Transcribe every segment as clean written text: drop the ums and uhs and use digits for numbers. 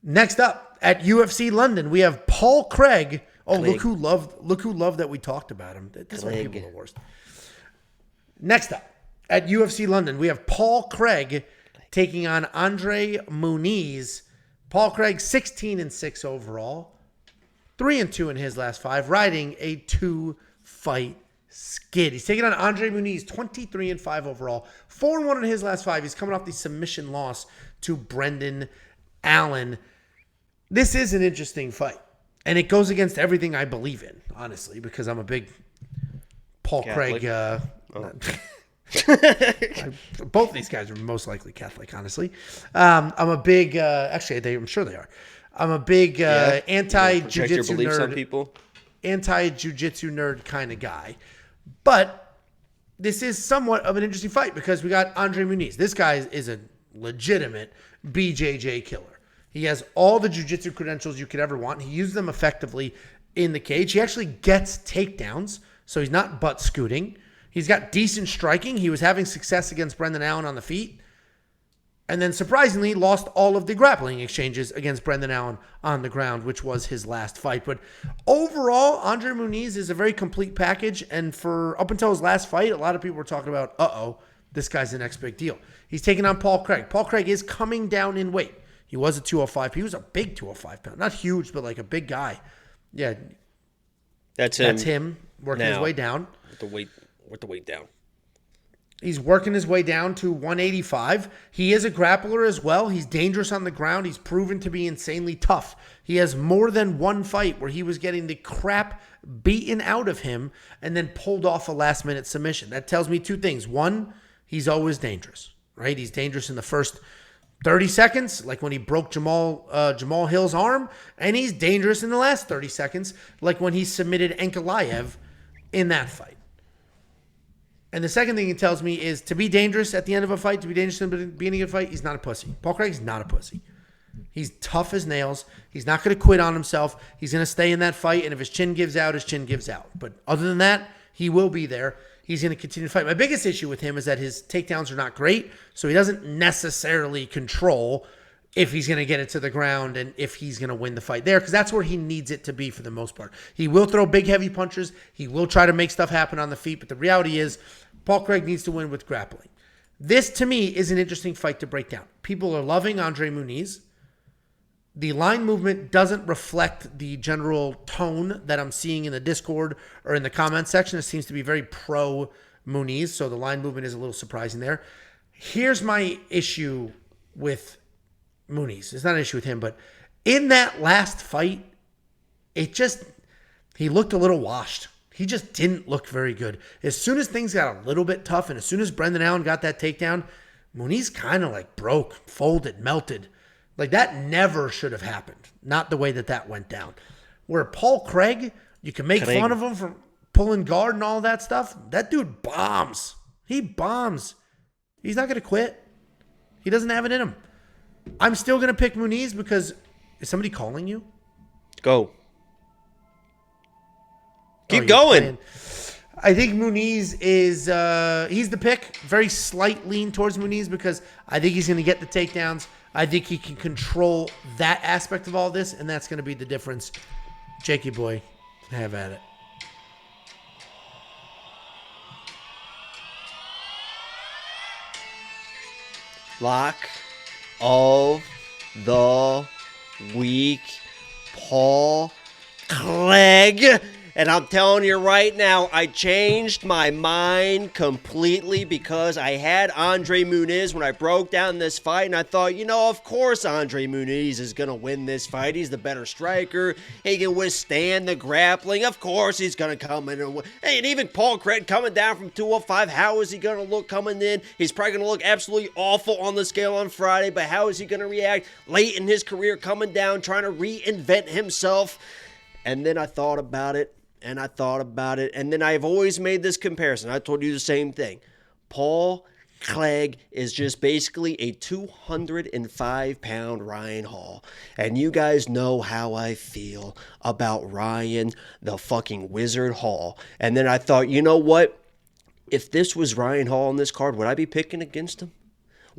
Next up at UFC London, we have Paul Craig. Oh, look who loved that we talked about him. That's why people are the worst. Next up at UFC London, we have Paul Craig taking on Andre Muniz. Paul Craig 16-6 overall, 3-2 in his last 5, riding a 2-fight skid. He's taking on Andre Muniz, 23-5 overall, 4-1 in his last 5. He's coming off the submission loss to Brendan Allen. This is an interesting fight, and it goes against everything I believe in, honestly, because I'm a big Paul Catholic. Craig. Both these guys are most likely Catholic, honestly. I'm a big, actually, I'm sure they are. I'm a big anti-jiu-jitsu nerd. Anti-jiu-jitsu nerd kind of guy. But this is somewhat of an interesting fight because we got Andre Muniz. This guy is a legitimate BJJ killer. He has all the jiu-jitsu credentials you could ever want. He uses them effectively in the cage. He actually gets takedowns, so he's not butt scooting. He's got decent striking. He was having success against Brendan Allen on the feet. And then surprisingly lost all of the grappling exchanges against Brendan Allen on the ground, which was his last fight. But overall, Andre Muniz is a very complete package. And for up until his last fight, a lot of people were talking about, this guy's the next big deal. He's taking on Paul Craig. Paul Craig is coming down in weight. He was a 205. He was a big 205 pound. Not huge, but like a big guy. Yeah. That's him working his way down. With the weight down. He's working his way down to 185. He is a grappler as well. He's dangerous on the ground. He's proven to be insanely tough. He has more than one fight where he was getting the crap beaten out of him and then pulled off a last-minute submission. That tells me two things. One, he's always dangerous, right? He's dangerous in the first 30 seconds, like when he broke Jamal Hill's arm, and he's dangerous in the last 30 seconds, like when he submitted Ankalaev in that fight. And the second thing it tells me is to be dangerous at the end of a fight, to be dangerous in the beginning of a fight, he's not a pussy. Paul Craig's not a pussy. He's tough as nails. He's not going to quit on himself. He's going to stay in that fight, and if his chin gives out, his chin gives out. But other than that, he will be there. He's going to continue to fight. My biggest issue with him is that his takedowns are not great, so he doesn't necessarily control if he's going to get it to the ground and if he's going to win the fight there, because that's where he needs it to be for the most part. He will throw big, heavy punches. He will try to make stuff happen on the feet, but the reality is Paul Craig needs to win with grappling. This, to me, is an interesting fight to break down. People are loving Andre Muniz. The line movement doesn't reflect the general tone that I'm seeing in the Discord or in the comment section. It seems to be very pro Muniz, so the line movement is a little surprising there. Here's my issue with Muniz. It's not an issue with him, but in that last fight, he looked a little washed. He just didn't look very good. As soon as things got a little bit tough, and as soon as Brendan Allen got that takedown, Muniz kind of like broke, folded, melted. Like that never should have happened. Not the way that went down. Where Paul Craig, you can make fun of him for pulling guard and all that stuff. That dude bombs. He bombs. He's not going to quit. He doesn't have it in him. I'm still going to pick Muniz because is somebody calling you? Go. Keep going. Playing. I think Muniz is he's the pick. Very slight lean towards Muniz because I think he's going to get the takedowns. I think he can control that aspect of all this, and that's going to be the difference. Jakey boy, have at it. Lock of the week, Paul Craig. And I'm telling you right now, I changed my mind completely because I had Andre Muniz when I broke down this fight, and I thought, of course Andre Muniz is going to win this fight. He's the better striker. He can withstand the grappling. Of course he's going to come in and win. Hey, and even Paul Craig coming down from 205, how is he going to look coming in? He's probably going to look absolutely awful on the scale on Friday, but how is he going to react late in his career coming down, trying to reinvent himself? And then I thought about it. And I thought about it, and then I've always made this comparison. I told you the same thing. Paul Craig is just basically a 205-pound Ryan Hall. And you guys know how I feel about Ryan the fucking Wizard Hall. And then I thought, you know what? If this was Ryan Hall on this card, would I be picking against him?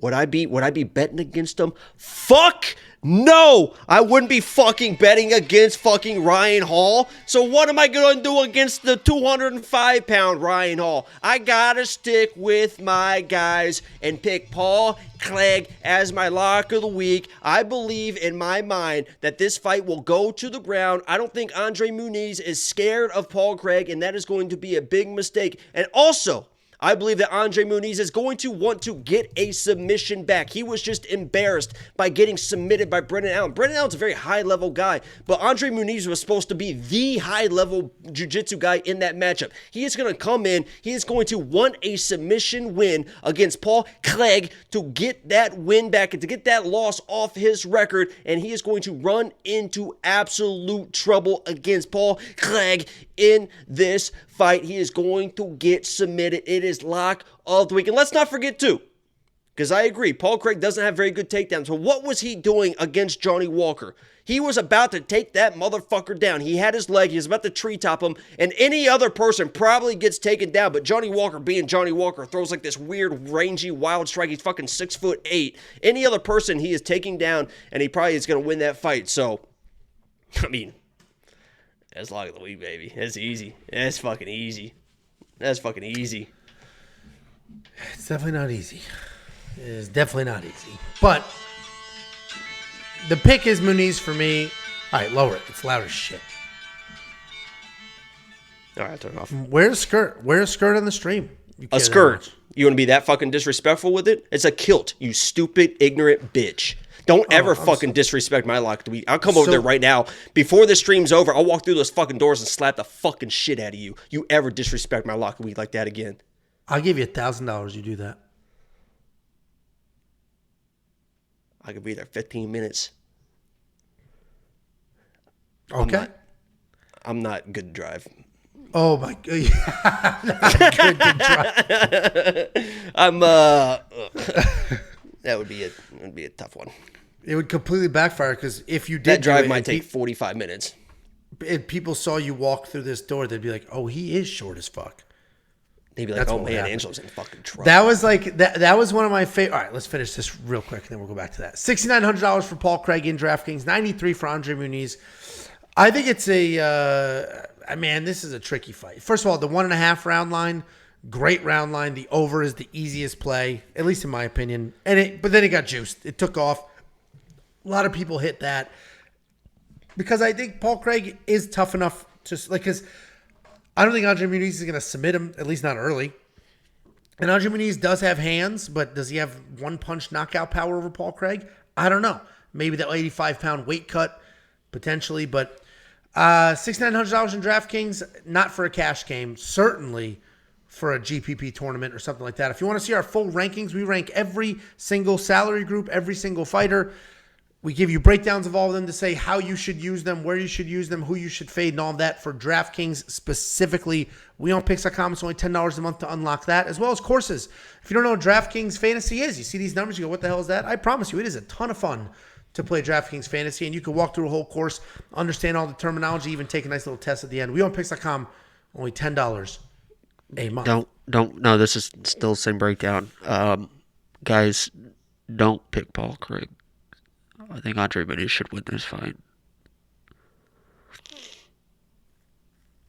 Would I be betting against him? Fuck No, I wouldn't be fucking betting against fucking Ryan Hall. So what am I going to do against the 205-pound Ryan Hall? I got to stick with my guys and pick Paul Clegg as my lock of the week. I believe in my mind that this fight will go to the ground. I don't think Andre Muniz is scared of Paul Clegg, and that is going to be a big mistake. And also, I believe that Andre Muniz is going to want to get a submission back. He was just embarrassed by getting submitted by Brendan Allen. Brendan Allen's a very high-level guy, but Andre Muniz was supposed to be the high-level jiu-jitsu guy in that matchup. He is going to come in. He is going to want a submission win against Paul Clegg to get that win back and to get that loss off his record, and he is going to run into absolute trouble against Paul Clegg in this fight. He is going to get submitted. It is lock of the week. And let's not forget, too, because I agree, Paul Clegg doesn't have very good takedowns. So what was he doing against Johnny Walker? He was about to take that motherfucker down. He had his leg. He was about to treetop him. And any other person probably gets taken down. But Johnny Walker, being Johnny Walker, throws like this weird, rangy, wild strike. He's fucking 6'8". Any other person he is taking down, and he probably is going to win that fight. So, I mean, that's lock of the week, baby. That's easy. That's fucking easy. That's fucking easy. It's definitely not easy. It is definitely not easy. But the pick is Muniz for me. All right, lower it. It's loud as shit. All right, turn it off. Wear a skirt. Wear a skirt on the stream. A skirt. You want to be that fucking disrespectful with it? It's a kilt, you stupid, ignorant bitch. Don't ever fucking disrespect my lock of the week. I'll come over there right now. Before this stream's over, I'll walk through those fucking doors and slap the fucking shit out of you. You ever disrespect my lock of the week like that again. I'll give you $1,000 you do that. I could be there 15 minutes. Okay. I'm not good to drive. Oh my god. Not good to drive. That would be a tough one. It would completely backfire because if you did that drive might take 45 minutes. If people saw you walk through this door, they'd be like, "Oh, he is short as fuck." They'd be like, That's "Oh what man, happened. Angelo's in fucking trouble." That was like that was one of my favorite. All right, let's finish this real quick, and then we'll go back to that. $6,900 for Paul Clegg in DraftKings, $93 for Andre Muniz. I think it's man, this is a tricky fight. First of all, the 1.5 round line. Great round line. The over is the easiest play, at least in my opinion. But then it got juiced. It took off. A lot of people hit that because I think Paul Clegg is tough enough to because I don't think Andre Muniz is going to submit him, at least not early. And Andre Muniz does have hands, but does he have one punch knockout power over Paul Clegg? I don't know. Maybe that 85-pound weight cut potentially, but $6,900 in DraftKings, not for a cash game, certainly for a GPP tournament or something like that. If you want to see our full rankings, we rank every single salary group, every single fighter. We give you breakdowns of all of them to say how you should use them, where you should use them, who you should fade, and all of that for DraftKings specifically. WeOwnPicks.com. It's only $10 a month to unlock that, as well as courses. If you don't know what DraftKings Fantasy is, you see these numbers, you go, what the hell is that? I promise you, it is a ton of fun to play DraftKings Fantasy, and you can walk through a whole course, understand all the terminology, even take a nice little test at the end. WeOwnPicks.com, only $10 a month. No, this is still the same breakdown. Guys, don't pick Paul Clegg. I think Andre Muniz should win this fight.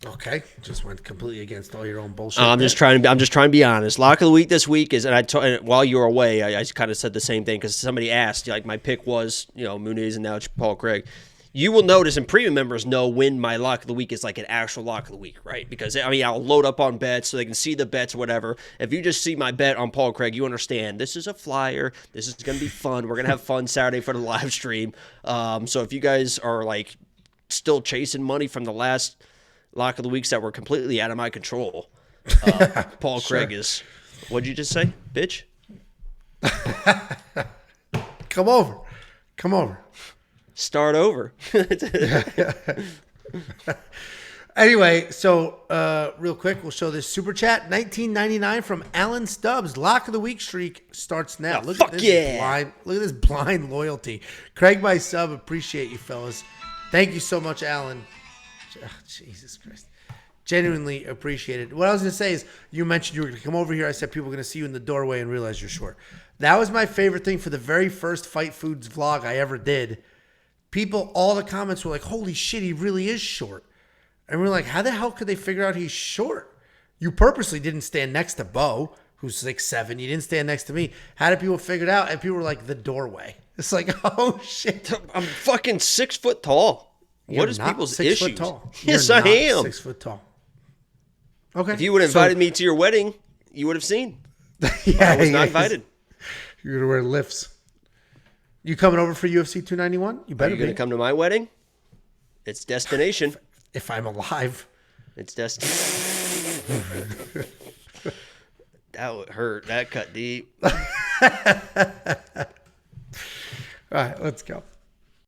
Okay, just went completely against all your own bullshit. I'm just trying to be honest. Lock of the week this week is, and while you were away, I kind of said the same thing because somebody asked, like my pick was, Muniz, and now it's Paul Clegg. You will notice, and premium members know when my lock of the week is like an actual lock of the week, right? Because, I'll load up on bets so they can see the bets or whatever. If you just see my bet on Paul Clegg, you understand this is a flyer. This is going to be fun. We're going to have fun Saturday for the live stream. So if you guys are like still chasing money from the last lock of the weeks that were completely out of my control, Paul Clegg is, what'd you just say, bitch? Come over. Start over. Anyway, so real quick, we'll show this super chat. $19.99 from Alan Stubbs. Lock of the week streak starts now. Look at this blind loyalty. Craig by sub, appreciate you fellas. Thank you so much, Alan. Oh, Jesus Christ. Genuinely appreciate it. What I was going to say is, you mentioned you were going to come over here. I said people are going to see you in the doorway and realize you're short. That was my favorite thing for the very first Fight Foods vlog I ever did. People, all the comments were like, holy shit, he really is short. And we're like, how the hell could they figure out he's short? You purposely didn't stand next to Bo, who's 6'7". You didn't stand next to me. How did people figure it out? And people were like, the doorway. It's like, oh shit. I'm fucking 6 foot tall. You're What is not people's 6 foot issues? tall. Yes, You're I not am. 6 foot tall. Okay. If you would have invited me to your wedding, you would have seen. Yeah, I was not invited. You're going to wear lifts. You coming over for UFC 291? You Are better you going to come to my wedding? It's destination. If I'm alive. It's destination. That would hurt. That cut deep. All right, let's go.